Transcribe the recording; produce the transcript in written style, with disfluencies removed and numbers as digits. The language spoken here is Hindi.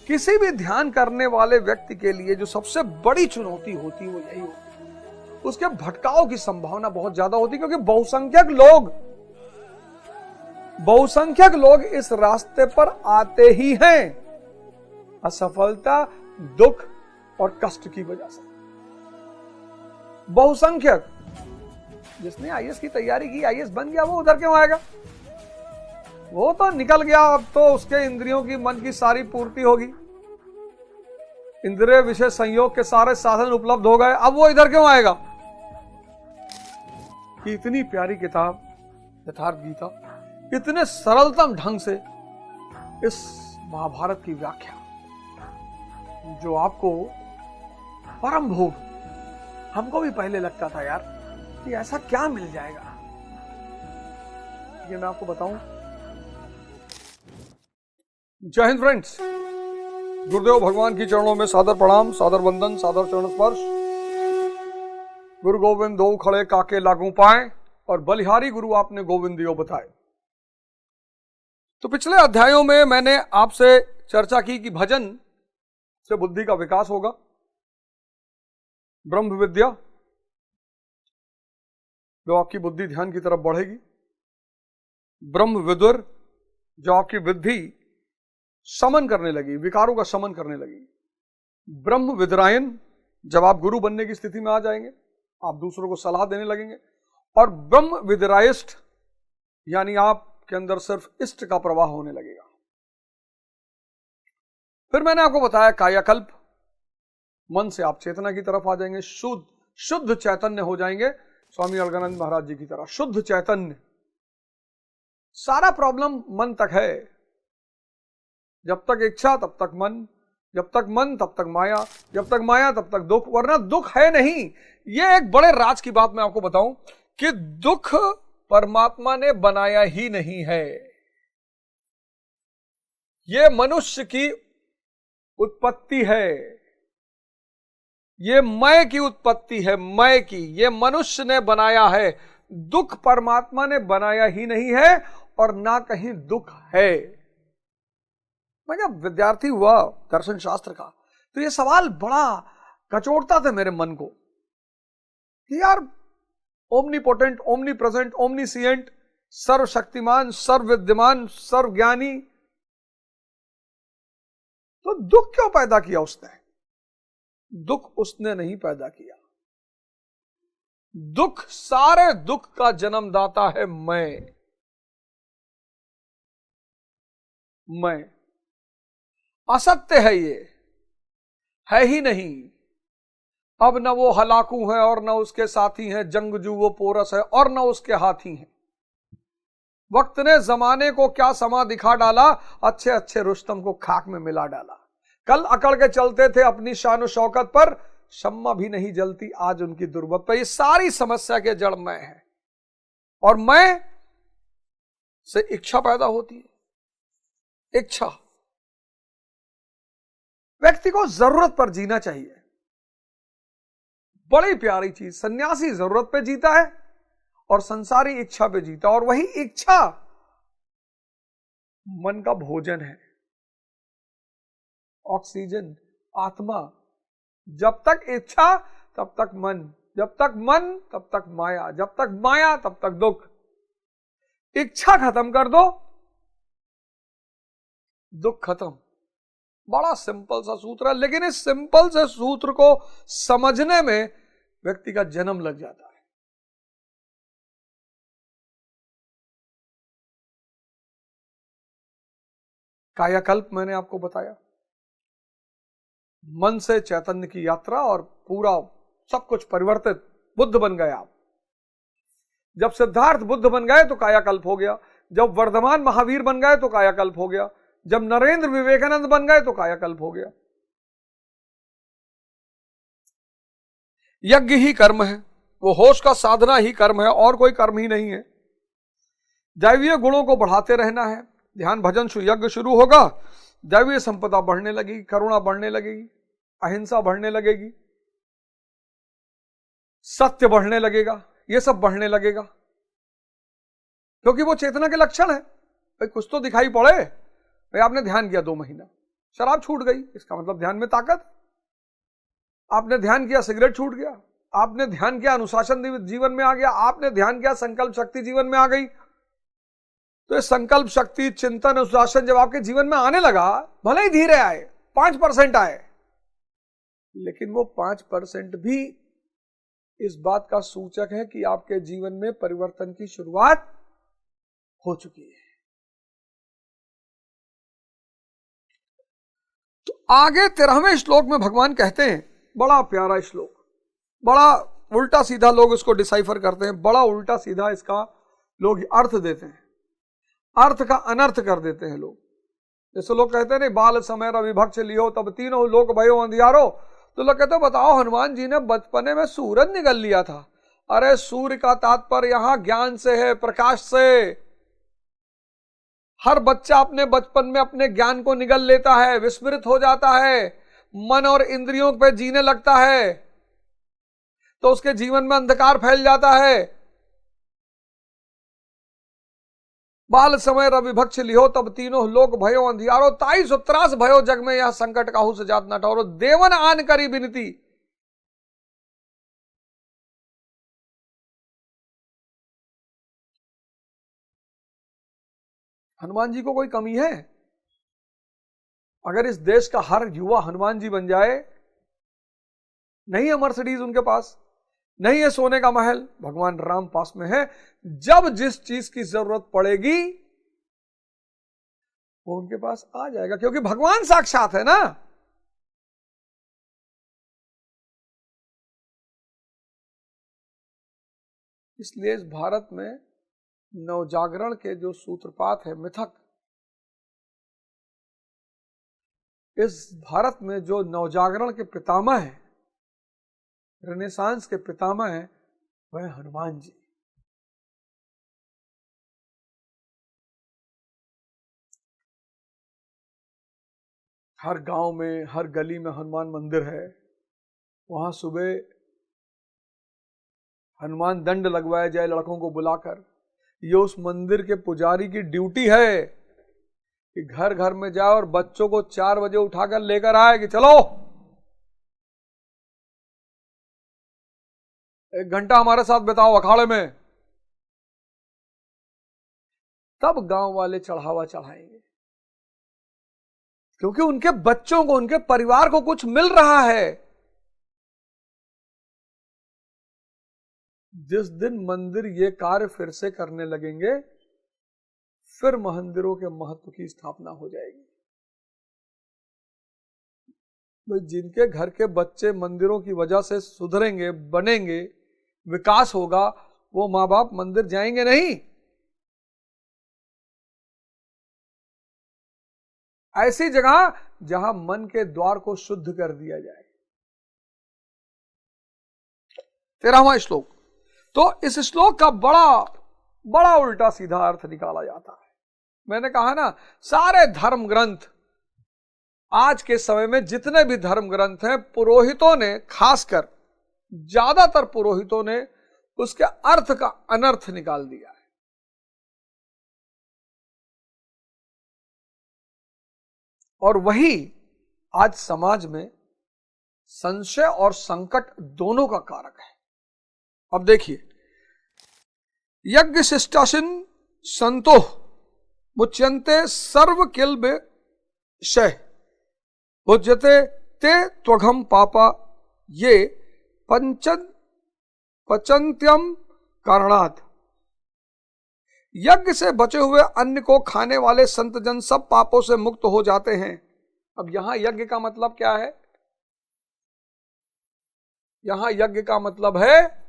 किसी भी ध्यान करने वाले व्यक्ति के लिए जो सबसे बड़ी चुनौती होती है वो यही होती है, उसके भटकाव की संभावना बहुत ज्यादा होती है, क्योंकि बहुसंख्यक लोग इस रास्ते पर आते ही हैं असफलता, दुख और कष्ट की वजह से। बहुसंख्यक, जिसने आईएएस की तैयारी की, आईएएस बन गया, वो उधर क्यों आएगा? वो तो निकल गया, अब तो उसके इंद्रियों की, मन की सारी पूर्ति होगी, इंद्रिय विषय संयोग के सारे साधन उपलब्ध हो गए, अब वो इधर क्यों आएगा? कि इतनी प्यारी किताब यथार्थ गीता इतने सरलतम ढंग से इस महाभारत की व्याख्या, जो आपको परम भोग, हमको भी पहले लगता था यार कि ऐसा क्या मिल जाएगा, ये मैं आपको बताऊं। जय हिंद फ्रेंड्स, गुरुदेव भगवान की चरणों में सादर प्रणाम, सादर वंदन, सादर चरण स्पर्श। गुरु गोविंद दो खड़े काके लागू पाए, और बलिहारी गुरु आपने गोविंदियो बताए। तो पिछले अध्यायों में मैंने आपसे चर्चा की कि भजन से बुद्धि का विकास होगा, ब्रह्म विद्या जो आपकी बुद्धि ध्यान की तरफ बढ़ेगी, ब्रह्म विदुर जो आपकी बुद्धि शमन करने लगी, विकारों का शमन करने लगी, ब्रह्म विद्रायन जब आप गुरु बनने की स्थिति में आ जाएंगे, आप दूसरों को सलाह देने लगेंगे, और ब्रह्म विद्रायष्ट यानी आपके अंदर सिर्फ इष्ट का प्रवाह होने लगेगा। फिर मैंने आपको बताया कायाकल्प, मन से आप चेतना की तरफ आ जाएंगे, शुद्ध चैतन्य हो जाएंगे, स्वामी अलगानंद महाराज जी की तरह शुद्ध चैतन्य। सारा प्रॉब्लम मन तक है, जब तक इच्छा तब तक मन, जब तक मन तब तक माया, जब तक माया तब तक दुख, वरना दुख है नहीं। यह एक बड़े राज की बात मैं आपको बताऊं कि दुख परमात्मा ने बनाया ही नहीं है, यह मनुष्य की उत्पत्ति है, यह मैं की उत्पत्ति है, मैं की, यह मनुष्य ने बनाया है। दुख परमात्मा ने बनाया ही नहीं है और ना कहीं दुख है। मैं जब विद्यार्थी हुआ दर्शन शास्त्र का, तो यह सवाल बड़ा कचोटता था मेरे मन को कि यार ओमनीपोटेंट, ओमनी प्रेजेंट, ओमनीसिएंट, सर्वशक्तिमान, सर्वविद्यमान, सर्वज्ञानी, तो दुख क्यों पैदा किया उसने? दुख उसने नहीं पैदा किया। दुख, सारे दुख का जन्मदाता है मैं। असत्य है, ये है ही नहीं। अब न वो हलाकू है और न उसके साथी हैं, जंगजू वो पोरस है और न उसके हाथी हैं। वक्त ने जमाने को क्या समा दिखा डाला, अच्छे अच्छे रुस्तम को खाक में मिला डाला। कल अकड़ के चलते थे अपनी शान शौकत पर, शम्मा भी नहीं जलती आज उनकी दुर्बत पर। ये सारी समस्या के जड़ मैं है, और मैं से इच्छा पैदा होती है। इच्छा, व्यक्ति को जरूरत पर जीना चाहिए, बड़ी प्यारी चीज। सन्यासी जरूरत पे जीता है और संसारी इच्छा पे जीता, और वही इच्छा मन का भोजन है, ऑक्सीजन, आत्मा। जब तक इच्छा तब तक मन, जब तक मन तब तक माया, जब तक माया तब तक दुख। इच्छा खत्म कर दो, दुख खत्म। बड़ा सिंपल सा सूत्र है, लेकिन इस सिंपल से सूत्र को समझने में व्यक्ति का जन्म लग जाता है। कायाकल्प मैंने आपको बताया, मन से चैतन्य की यात्रा, और पूरा सब कुछ परिवर्तित, बुद्ध बन गए आप। जब सिद्धार्थ बुद्ध बन गए तो कायाकल्प हो गया, जब वर्धमान महावीर बन गए तो कायाकल्प हो गया, जब नरेंद्र विवेकानंद बन गए तो कायाकल्प हो गया। यज्ञ ही कर्म है, वो होश का साधना ही कर्म है, और कोई कर्म ही नहीं है। दैवीय गुणों को बढ़ाते रहना है। ध्यान भजन यज्ञ शुरू होगा, दैवीय संपदा बढ़ने लगेगी, करुणा बढ़ने लगेगी, अहिंसा बढ़ने लगेगी, सत्य बढ़ने लगेगा, ये सब बढ़ने लगेगा, क्योंकि वो चेतना के लक्षण है। भाई कुछ तो दिखाई पड़े। भाई आपने ध्यान किया 2 महीना, शराब छूट गई, इसका मतलब ध्यान में ताकत। आपने ध्यान किया, सिगरेट छूट गया। आपने ध्यान किया, अनुशासन जीवन में आ गया। आपने ध्यान किया, संकल्प शक्ति जीवन में आ गई। तो ये संकल्प शक्ति, चिंतन, अनुशासन जब आपके जीवन में आने लगा, भले ही धीरे आए, 5% आए, लेकिन वो 5% भी इस बात का सूचक है कि आपके जीवन में परिवर्तन की शुरुआत हो चुकी है। तो आगे 13वें श्लोक में भगवान कहते हैं, बड़ा प्यारा श्लोक, बड़ा उल्टा सीधा लोग इसको डिसाइफर करते हैं, बड़ा उल्टा सीधा इसका लोग अर्थ देते हैं, अर्थ का अनर्थ कर देते हैं लोग। जैसे लोग कहते हैं नहीं, बाल समय रविभक्त लियो तब तीनों लोक भयो अंधियारो, तो लोग कहते हैं बताओ हनुमान जी ने बचपने में सूरज निगल लिया था। अरे सूर्य का तात्पर्य यहां ज्ञान से है, प्रकाश से। हर बच्चा अपने बचपन में अपने ज्ञान को निगल लेता है, विस्मृत हो जाता है, मन और इंद्रियों पे जीने लगता है, तो उसके जीवन में अंधकार फैल जाता है। बाल समय रविभक्ष लिहो तब तीनों लोक भयो अंधियारो, ताई सुत्रास भयो जग में यह संकट काहू से जात न ठौरो, देवन आन करी विनती। हनुमान जी को कोई कमी है? अगर इस देश का हर युवा हनुमान जी बन जाए, नहीं है मर्सिडीज उनके पास, नहीं है सोने का महल, भगवान राम पास में है। जब जिस चीज की जरूरत पड़ेगी वो उनके पास आ जाएगा, क्योंकि भगवान साक्षात है ना। इसलिए इस भारत में नवजागरण के जो सूत्रपात है, मिथक, इस भारत में जो नवजागरण के पितामह है, रेनेसांस के पितामह है, वह हनुमान जी। हर गांव में, हर गली में हनुमान मंदिर है। वहां सुबह हनुमान दंड लगवाया जाए लड़कों को बुलाकर। ये उस मंदिर के पुजारी की ड्यूटी है कि घर घर में जाए और बच्चों को 4 बजे उठाकर लेकर आए कि चलो 1 घंटा हमारे साथ बिताओ अखाड़े में। तब गांव वाले चढ़ावा चढ़ाएंगे, क्योंकि उनके बच्चों को, उनके परिवार को कुछ मिल रहा है। जिस दिन मंदिर ये कार्य फिर से करने लगेंगे, फिर मंदिरों के महत्व की स्थापना हो जाएगी। तो जिनके घर के बच्चे मंदिरों की वजह से सुधरेंगे, बनेंगे, विकास होगा, वो माँ बाप मंदिर जाएंगे नहीं। ऐसी जगह जहां मन के द्वार को शुद्ध कर दिया जाए। 13वां श्लोक। तो इस श्लोक का बड़ा उल्टा सीधा अर्थ निकाला जाता है। मैंने कहा ना, सारे धर्म ग्रंथ, आज के समय में जितने भी धर्म ग्रंथ हैं, पुरोहितों ने, खासकर ज्यादातर पुरोहितों ने उसके अर्थ का अनर्थ निकाल दिया है। और वही आज समाज में संशय और संकट दोनों का कारक है। अब देखिए, यज्ञ शिष्टाशिन संतो मुच्यन्ते सर्व किल विषय भुज्यते ते त्वघम पापा ये पचन्त्यम कारणात्। यज्ञ से बचे हुए अन्न को खाने वाले संत जन सब पापों से मुक्त हो जाते हैं। अब यहां यज्ञ का मतलब क्या है? यहां यज्ञ का मतलब है